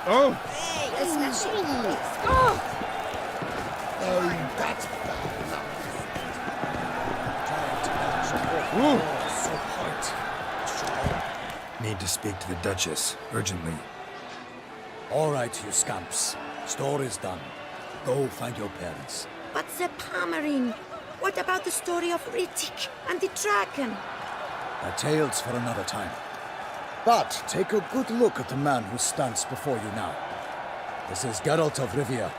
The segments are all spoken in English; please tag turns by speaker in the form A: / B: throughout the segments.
A: Oh!
B: Hey, especially.
C: Oh!
B: That's
A: Ooh.
B: so hot.
D: Need to speak to the Duchess, urgently.
E: All right, you scamps. Store is done. Go find your parents.
C: But the Palmering. What about the story of Rittik and the dragon?
E: The tales for another time. But take a good look at the man who stands before you now. This is Geralt of Rivia,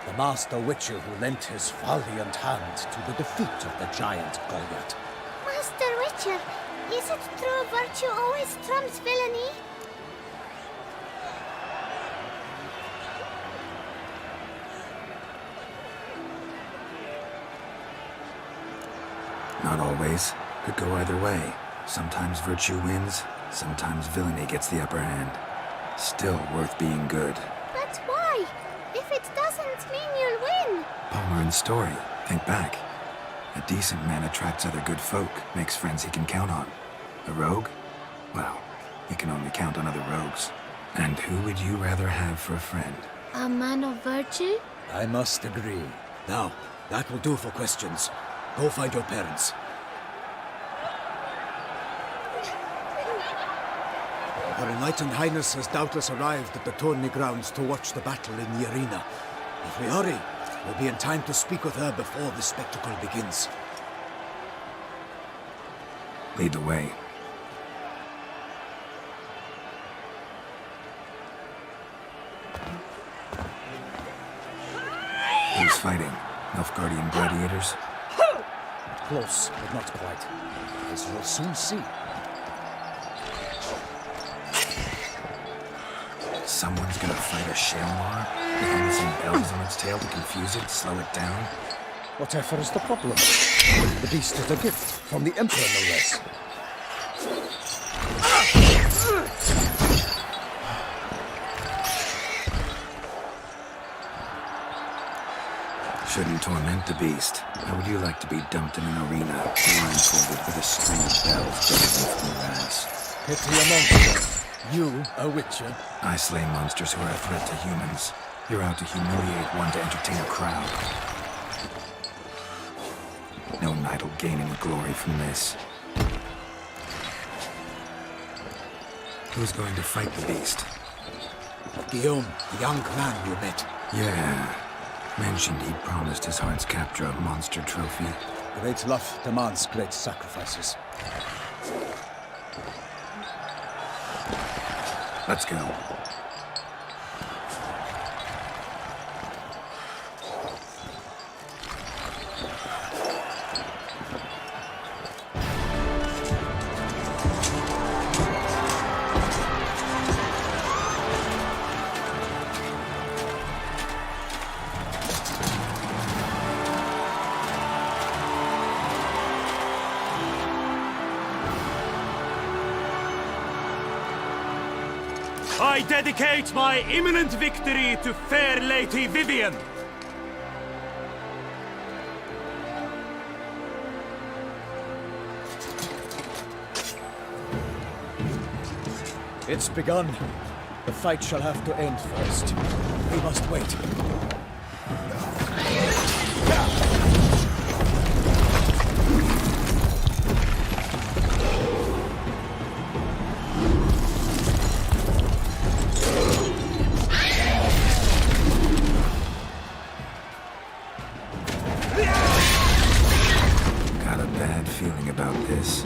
E: the master witcher who lent his valiant hand to the defeat of the giant Goliath.
F: Master Witcher, is it true virtue always trumps villainy?
D: Not always. Could go either way. Sometimes virtue wins, sometimes villainy gets the upper hand. Still worth being good.
F: But why? If it doesn't mean you'll win.
D: Palmerin's story. Think back. A decent man attracts other good folk, makes friends he can count on. A rogue? Well, he can only count on other rogues. And who would you rather have for a friend?
F: A man of virtue?
E: I must agree. Now, that will do for questions. Go find your parents. Her Enlightened Highness has doubtless arrived at the tourney grounds to watch the battle in the arena. If we hurry, we'll be in time to speak with her before the spectacle begins.
D: Lead the way. Who's fighting? Nilfgaardian gladiators?
E: Close, but not quite. As you'll soon see.
D: Someone's gonna fight a Shalmar? With some bells on its tail to confuse it, slow it down?
E: Whatever is the problem? The beast is a gift from the Emperor, no less.
D: Shouldn't torment the beast. How would you like to be dumped in an arena, blindfolded with a string of bells dangling from your ass?
E: Pity a monster. You, a witcher.
D: I slay monsters who are a threat to humans. You're out to humiliate one to entertain a crowd. No knight will gain any glory from this. Who's going to fight the beast?
E: Guillaume, the young man you met.
D: Yeah. Mentioned he'd promised his heart's capture a monster trophy.
E: Great love demands great sacrifices.
D: Let's go.
G: I dedicate my imminent victory to fair Lady Vivian.
E: It's begun. The fight shall have to end first. We must wait.
D: Got a bad feeling about this.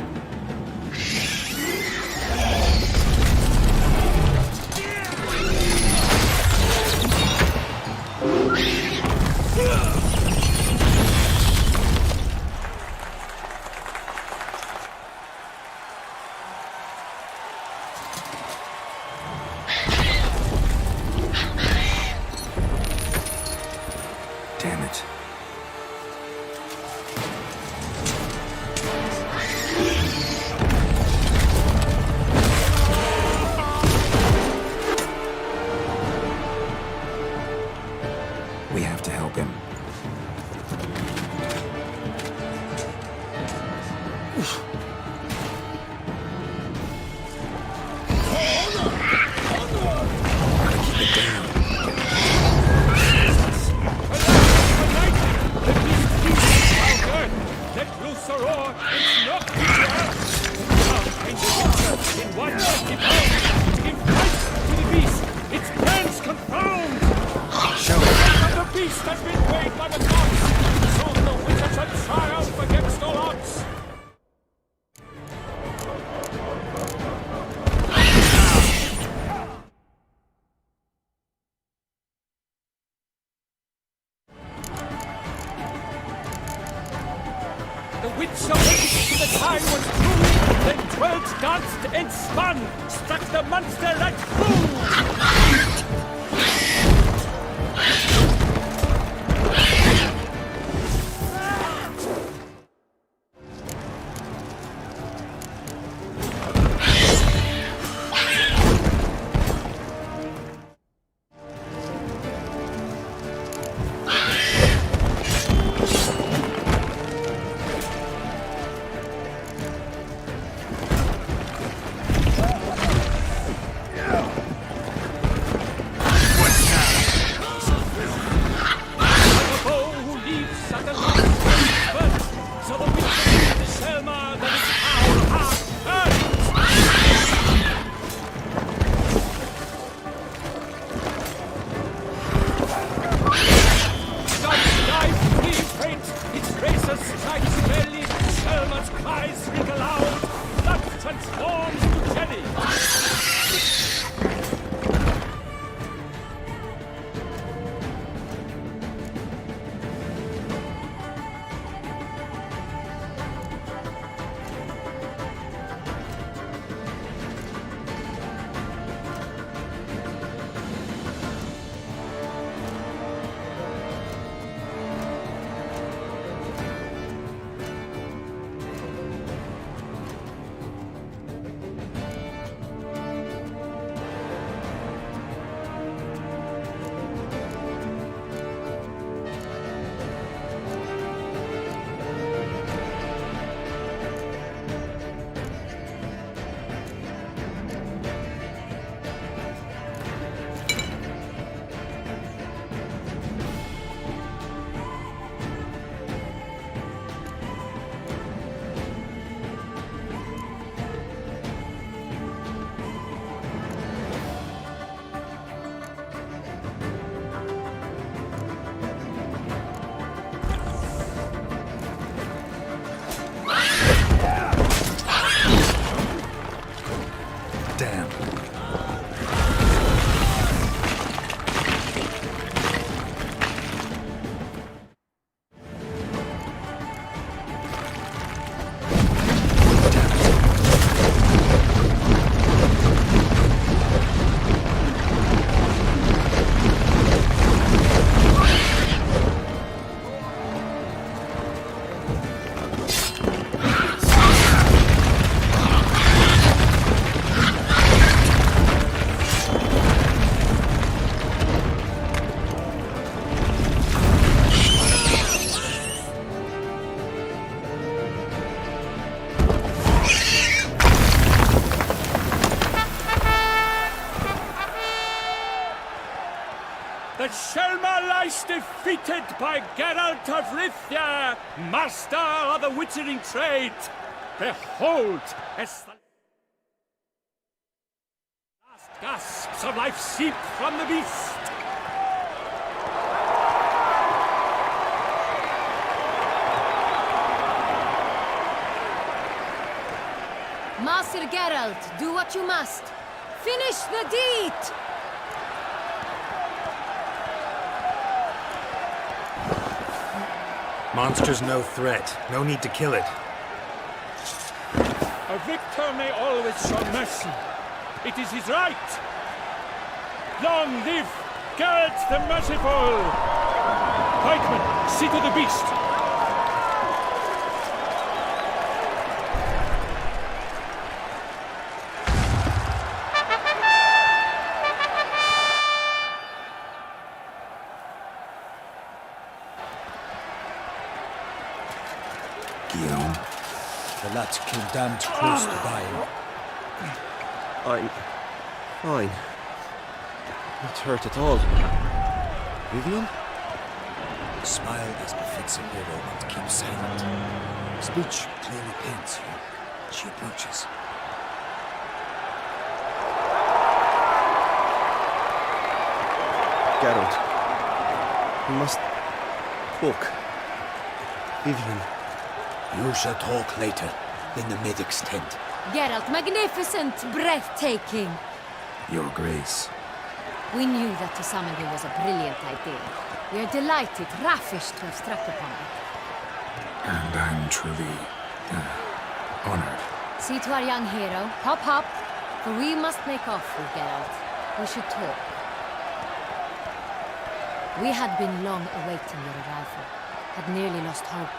D: Damn it. We have to help him. Gotta keep it
G: feast has been paid by the gods. Soon the Witcher shall triumph against all odds. The Witcher waited till the time was true, then twirled, danced, and spun, struck the monster right through! The Shelma lies defeated by Geralt of Rivia, master of the witchering trade. Behold, as the last gasps of life seep from the beast.
A: Master Geralt, do what you must. Finish the deed!
D: Monster's no threat. No need to kill it.
G: A victor may always show mercy. It is his right. Long live Geralt the Merciful! Pikeman, see to the beast.
D: Guillaume.
E: The lad came damned close to dying.
H: I'm fine. Not hurt at all. Vivian?
E: Smile as befits a hero and keep silent. Speech clearly pains you. She approaches.
H: Geralt. We must talk. Vivian.
E: You shall talk later, in the medic's tent.
A: Geralt, magnificent, breathtaking.
D: Your Grace.
A: We knew that to summon you was a brilliant idea. We are delighted, ravished to have struck upon it.
D: And I'm truly, honored.
A: See to our young hero. Hop, hop. For we must make off with Geralt. We should talk. We had been long awaiting your arrival. Had nearly lost hope.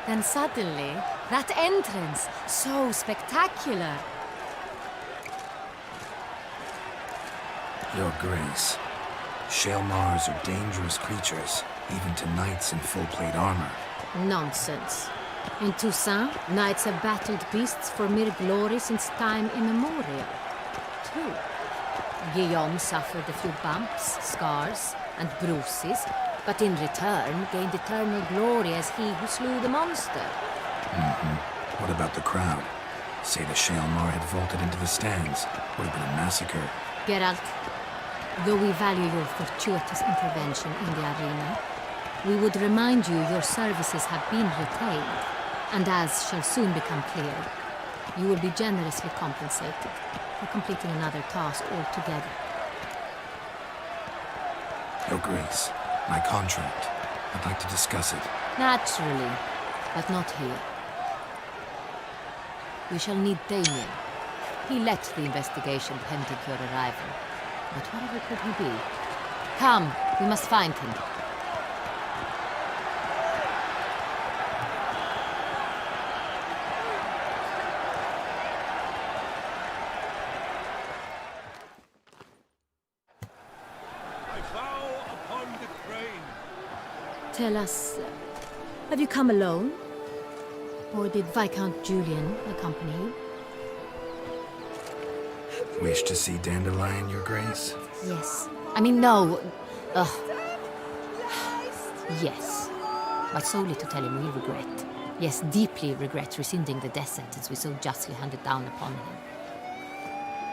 A: Then suddenly, that entrance, so spectacular.
D: Your Grace. Shaelmars are dangerous creatures, even to knights in full-plate armor.
A: Nonsense. In Toussaint, knights have battled beasts for mere glory since time immemorial. True. Guillaume suffered a few bumps, scars, and bruises, but in return gained eternal glory as he who slew the monster.
D: What about the crowd? Say the Shaelmar had vaulted into the stands. Would have been a massacre.
A: Geralt, though we value your fortuitous intervention in the arena, we would remind you your services have been retained, and as shall soon become clear, you will be generously compensated for completing another task altogether.
D: Your Grace, my contract. I'd like to discuss it.
A: Naturally, but not here. We shall need Damien. He led the investigation pending your arrival. But whatever could he be? Come, we must find him.
G: I bow upon the crane.
A: Tell us, have you come alone? Or did Viscount Julian accompany you?
D: Wish to see Dandelion, Your Grace?
A: Yes. I mean, no. Yes. But solely to tell him we regret. Yes, deeply regret rescinding the death sentence we so justly handed down upon him.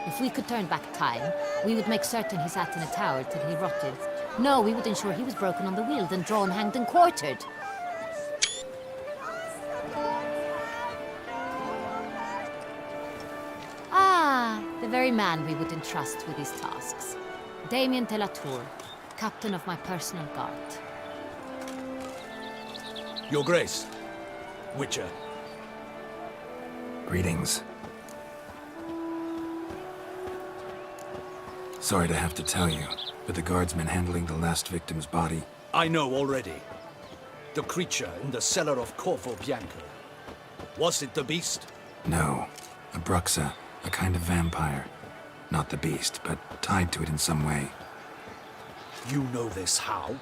A: If we could turn back time, we would make certain he sat in a tower till he rotted. No, we would ensure he was broken on the wheel, then drawn, hanged, and quartered. Ah, the very man we would entrust with these tasks. Damien de la Tour, captain of my personal guard.
E: Your Grace. Witcher.
D: Greetings. Sorry to have to tell you, but the guardsman handling the last victim's body...
E: I know already. The creature in the cellar of Corvo Bianco. Was it the beast?
D: No. A Bruxa, a kind of vampire. Not the beast, but tied to it in some way.
E: You know this how?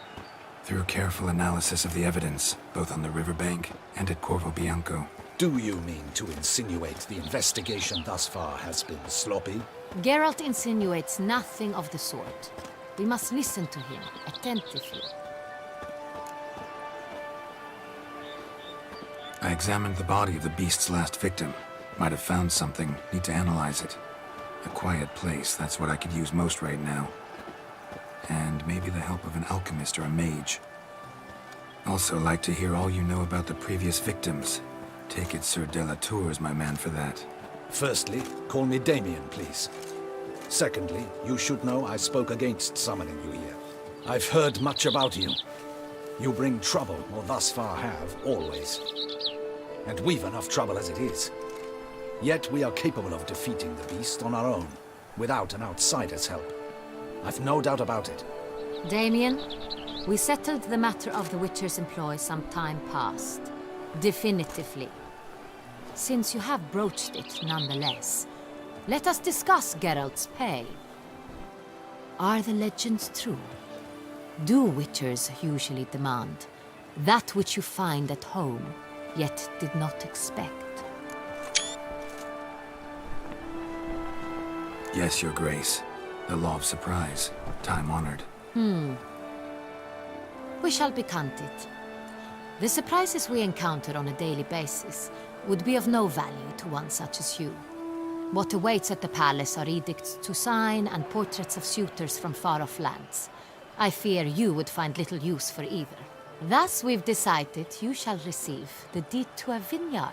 D: Through careful analysis of the evidence, both on the riverbank and at Corvo Bianco.
E: Do you mean to insinuate the investigation thus far has been sloppy?
A: Geralt insinuates nothing of the sort. We must listen to him attentively.
D: I examined the body of the beast's last victim. Might have found something, need to analyze it. A quiet place, that's what I could use most right now. And maybe the help of an alchemist or a mage. Also like to hear all you know about the previous victims. Take it Sir de la Tour is my man for that.
E: Firstly, call me Damien, please. Secondly, you should know I spoke against summoning you here. I've heard much about you. You bring trouble, or thus far have, always. And we've enough trouble as it is. Yet we are capable of defeating the beast on our own, without an outsider's help. I've no doubt about it.
A: Damien, we settled the matter of the Witcher's employ some time past. Definitively. Since you have broached it nonetheless, let us discuss Geralt's pay. Are the legends true? Do Witchers usually demand that which you find at home, yet did not expect?
D: Yes, Your Grace. The law of surprise. Time-honored.
A: We shall be candid. The surprises we encounter on a daily basis would be of no value to one such as you. What awaits at the palace are edicts to sign and portraits of suitors from far-off lands. I fear you would find little use for either. Thus we've decided you shall receive the deed to a vineyard,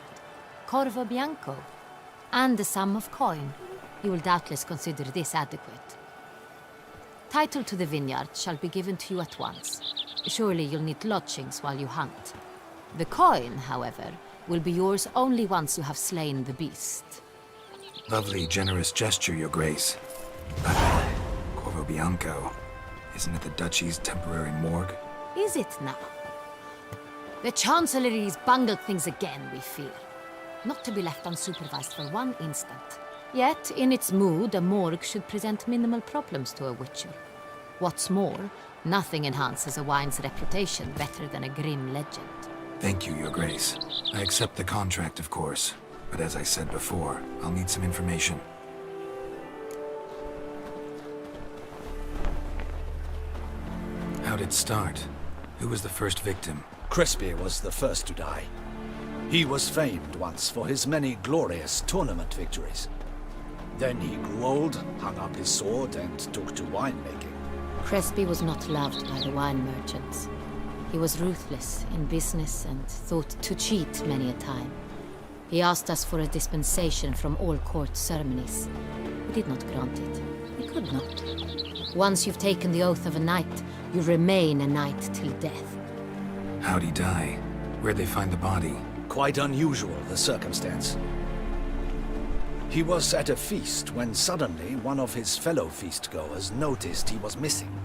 A: Corvo Bianco, and the sum of coin. You will doubtless consider this adequate. Title to the vineyard shall be given to you at once. Surely you'll need lodgings while you hunt. The coin, however, will be yours only once you have slain the beast.
D: Lovely, generous gesture, Your Grace. But Corvo Bianco, isn't it the Duchy's temporary morgue?
A: Is it now? The Chancellery's bungled things again, we fear. Not to be left unsupervised for one instant. Yet, in its mood, a morgue should present minimal problems to a witcher. What's more, nothing enhances a wine's reputation better than a grim legend.
D: Thank you, Your Grace. I accept the contract, of course. But as I said before, I'll need some information. How'd it start? Who was the first victim?
E: Crespi was the first to die. He was famed once for his many glorious tournament victories. Then he grew old, hung up his sword, and took to winemaking.
A: Crespi was not loved by the wine merchants. He was ruthless in business and thought to cheat many a time. He asked us for a dispensation from all court ceremonies. We did not grant it. We could not. Once you've taken the oath of a knight, you remain a knight till death.
D: How'd he die? Where'd they find the body?
E: Quite unusual, the circumstance. He was at a feast when suddenly one of his fellow feastgoers noticed he was missing.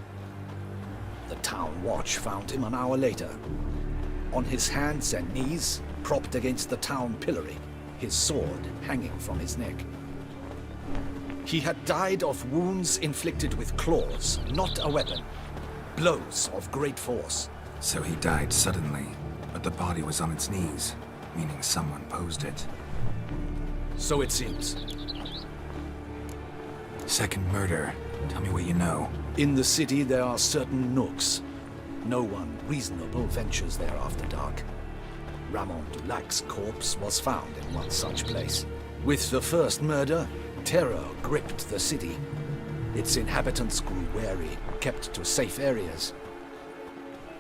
E: The town watch found him an hour later. On his hands and knees, propped against the town pillory, his sword hanging from his neck. He had died of wounds inflicted with claws, not a weapon. Blows of great force.
D: So he died suddenly, but the body was on its knees, meaning someone posed it.
E: So it seems.
D: Second murder. Tell me what you know.
E: In the city there are certain nooks. No one reasonable ventures there after dark. Ramon Dulac's corpse was found in one such place. With the first murder, terror gripped the city. Its inhabitants grew wary, kept to safe areas.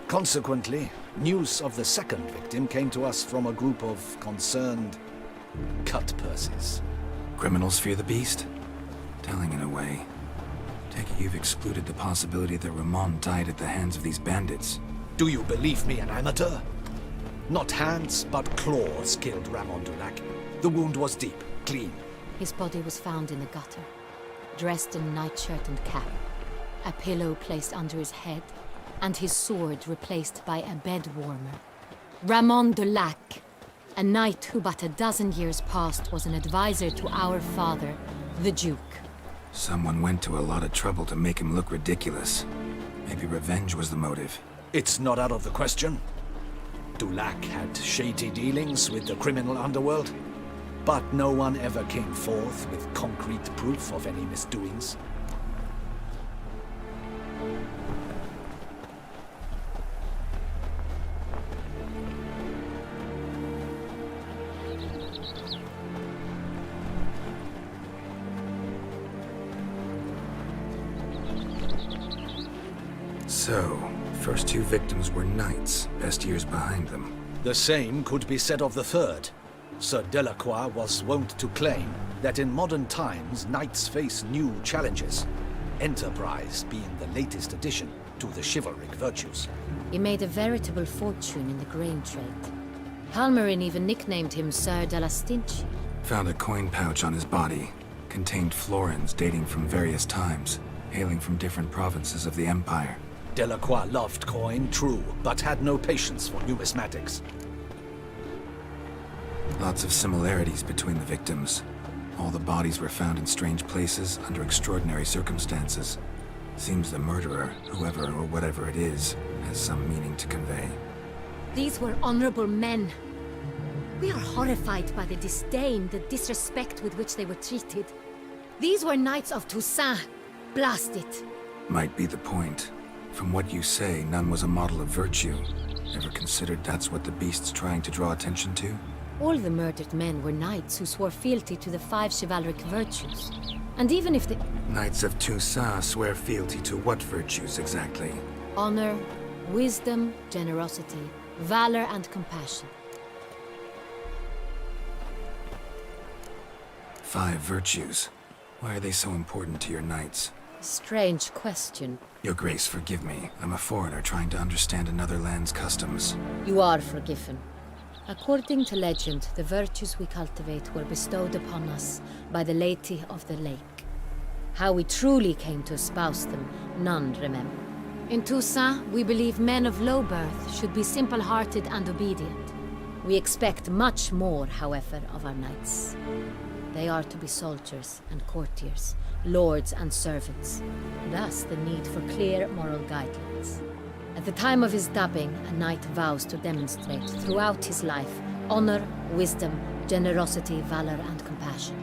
E: Consequently, news of the second victim came to us from a group of concerned cut-purses.
D: Criminals fear the beast? Telling in a way. Take it you've excluded the possibility that Ramon died at the hands of these bandits.
E: Do you believe me an amateur? Not hands, but claws killed Ramon Dulac. The wound was deep, clean.
A: His body was found in the gutter, dressed in nightshirt and cap, a pillow placed under his head, and his sword replaced by a bed warmer. Ramon Dulac, a knight who but a dozen years past was an advisor to our father, the Duke.
D: Someone went to a lot of trouble to make him look ridiculous. Maybe revenge was the motive.
E: It's not out of the question. Dulac had shady dealings with the criminal underworld, but no one ever came forth with concrete proof of any misdoings.
D: So, first two victims were knights, best years behind them.
E: The same could be said of the third. Sir Delacroix was wont to claim that in modern times knights face new challenges, enterprise being the latest addition to the chivalric virtues.
A: He made a veritable fortune in the grain trade. Halmarin even nicknamed him Sir de la Stinchi.
D: Found a coin pouch on his body. Contained florins dating from various times, hailing from different provinces of the Empire.
E: Delacroix loved coin, true, but had no patience for numismatics.
D: Lots of similarities between the victims. All the bodies were found in strange places under extraordinary circumstances. Seems the murderer, whoever or whatever it is, has some meaning to convey.
A: These were honorable men. We are horrified by the disdain, the disrespect with which they were treated. These were knights of Toussaint. Blast it.
D: Might be the point. From what you say, none was a model of virtue. Ever considered that's what the beast's trying to draw attention to?
A: All the murdered men were knights who swore fealty to the 5 chivalric virtues. And even if the
D: Knights of Toussaint swear fealty to what virtues exactly?
A: honor, wisdom, generosity, valor, and compassion.
D: 5 virtues. Why are they so important to your knights?
A: Strange question.
D: Your Grace, forgive me. I'm a foreigner trying to understand another land's customs.
A: You are forgiven. According to legend, the virtues we cultivate were bestowed upon us by the Lady of the Lake. How we truly came to espouse them, none remember. In Toussaint, we believe men of low birth should be simple-hearted and obedient. We expect much more, however, of our knights. They are to be soldiers and courtiers, lords and servants. Thus, the need for clear moral guidelines. At the time of his dubbing, a knight vows to demonstrate throughout his life honor, wisdom, generosity, valor, and compassion.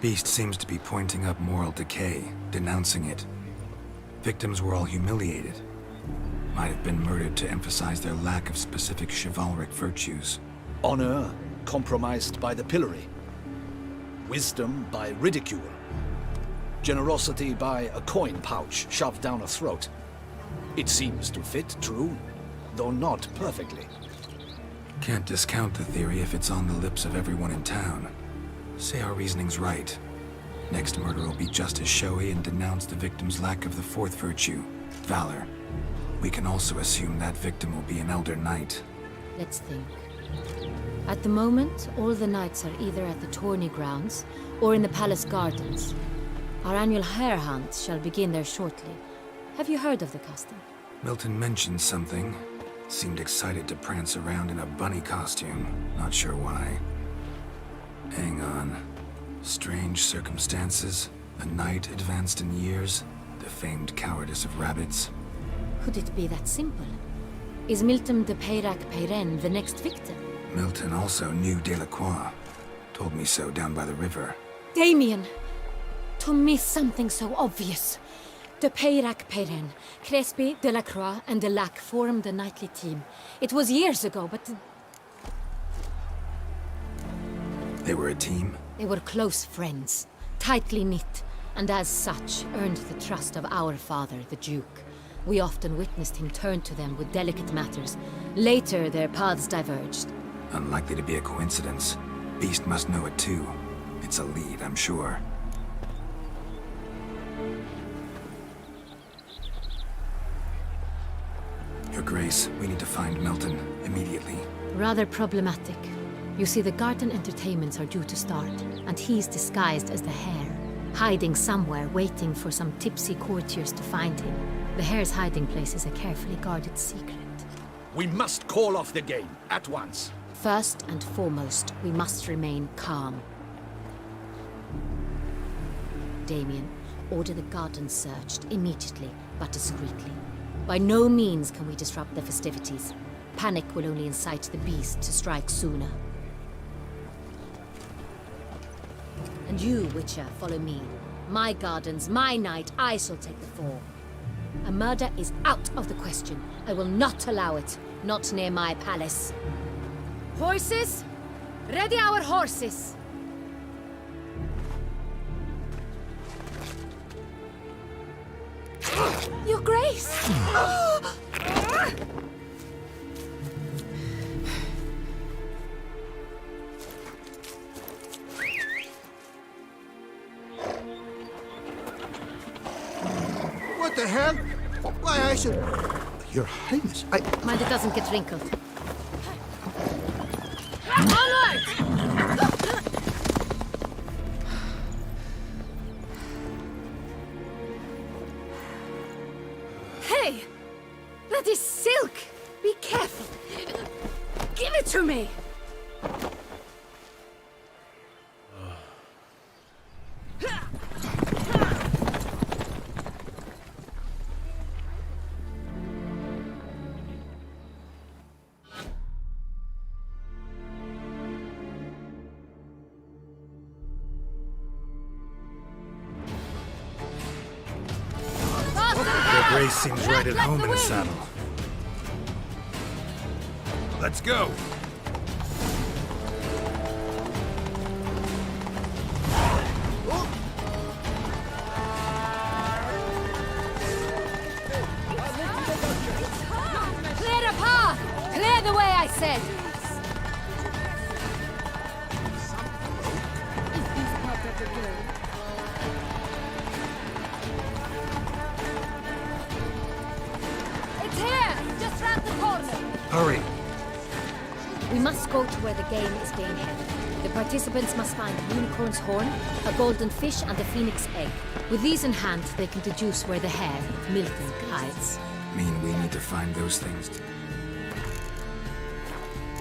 D: Beast seems to be pointing up moral decay, denouncing it. Victims were all humiliated. Might have been murdered to emphasize their lack of specific chivalric virtues.
E: Honor compromised by the pillory. Wisdom by ridicule. Generosity by a coin pouch shoved down a throat. It seems to fit, true, though not perfectly.
D: Can't discount the theory if it's on the lips of everyone in town. Say our reasoning's right. Next murder will be just as showy and denounce the victim's lack of the 4th virtue, valor. We can also assume that victim will be an elder knight.
A: Let's think. At the moment, all the knights are either at the tourney grounds or in the palace gardens. Our annual hare hunt shall begin there shortly. Have you heard of the custom?
D: Milton mentioned something. Seemed excited to prance around in a bunny costume. Not sure why. Hang on. Strange circumstances. A knight advanced in years. The famed cowardice of rabbits.
A: Could it be that simple? Is Milton de Peyrac-Peyren the next victim?
D: Milton also knew Delacroix. Told me so down by the river.
A: Damien! To miss something so obvious. De Peyrac-Peyren, Crespi, Delacroix, and Delac formed a knightly team. It was years ago, but
D: They were a team?
A: they were close friends, tightly knit, and as such earned the trust of our father, the Duke. We often witnessed him turn to them with delicate matters. Later, their paths diverged.
D: Unlikely to be a coincidence. Beast must know it too. It's a lead, I'm sure. Your Grace, we need to find Milton immediately.
A: Rather problematic. You see, the garden entertainments are due to start, and he's disguised as the hare, hiding somewhere, waiting for some tipsy courtiers to find him. The hare's hiding place is a carefully guarded secret.
E: We must call off the game, at once.
A: First and foremost, we must remain calm. Damien, order the garden searched immediately, but discreetly. By no means can we disrupt the festivities. Panic will only incite the beast to strike sooner. And you, Witcher, follow me. My gardens, my night, I shall take the fall. A murder is out of the question. I will not allow it. Not near my palace. Horses! Ready our horses! Your Grace!
B: What the hell? Why, I should... Your Highness,
A: Mind it doesn't get wrinkled. Onward! Hey! That is silk! Be careful! Give it to me!
D: Your Grace seems right at home in the saddle.
B: Let's go.
A: Clear a path! Clear the way, I said! It's here! Just round the corner!
D: Hurry!
A: We must go to where the game is being held. The participants must find a unicorn's horn, a golden fish, and a phoenix egg. With these in hand, they can deduce where the hare, Milton, hides.
D: Mean we need to find those things?